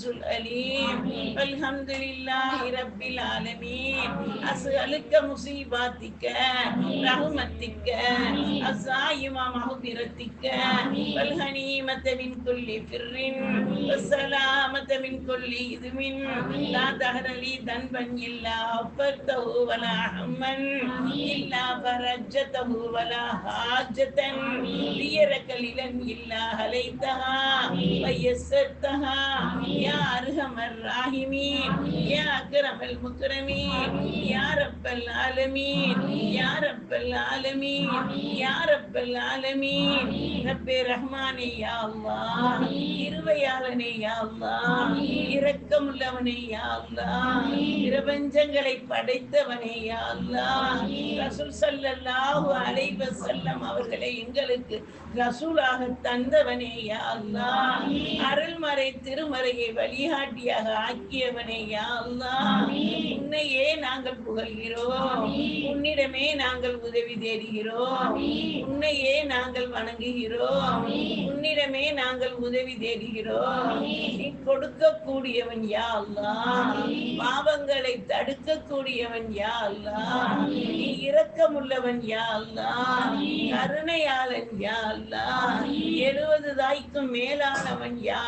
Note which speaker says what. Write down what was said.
Speaker 1: العزيز الأليم والحمد لله رب العالمين. أسألك مصيباتك رحمتك الزائم مغفرتك والغنيمة من كل فر والسلامة من كل إثم لا دهر لي ذنبا إلا غفرته ولا هما إلا فرجته ولا حاجة ليرك لن إلا هليتها ويسرتها يا أرحم الراحمين يا أكرم المكرمين يا رب العالمين يا رب العالمين يا رب العالمين. ரப்பே ரஹ்மானே யா அல்லாஹ், இருவையாளனே யா அல்லாஹ், இரக்கமுள்ளவனே யா அல்லாஹ், பிரபஞ்சங்களை படைத்தவனே யா அல்லாஹ், ரசூல் ஸல்லல்லாஹு அலைஹி வஸல்லம் அவர்களை எங்களுக்கு ரசூலாக தந்தவனே யா அல்லாஹ், அருள்மறை திருமறையை வழிகாட்டியாக ஆக்கியவனே யா அல்லாஹ், உன்னையே நாங்கள் புகழ்கிறோம், உன்னிடமே நாங்கள் உதவி தேடுகிறோம், உன்னையே நாங்கள் வணங்குகிறோம், உன்னிடமே நாங்கள் உதவி தேடுகிறோம். நீ கொடுக்கக்கூடியவன் யா அல்லாஹ், பாவங்களை தடுக்கக்கூடியவன் யா அல்லாஹ், நீ இரக்கமுள்ளவன் யா அல்லாஹ், கருணையாளன் யா அல்லாஹ், 70 தாய்க்கும் மேலானவன் யா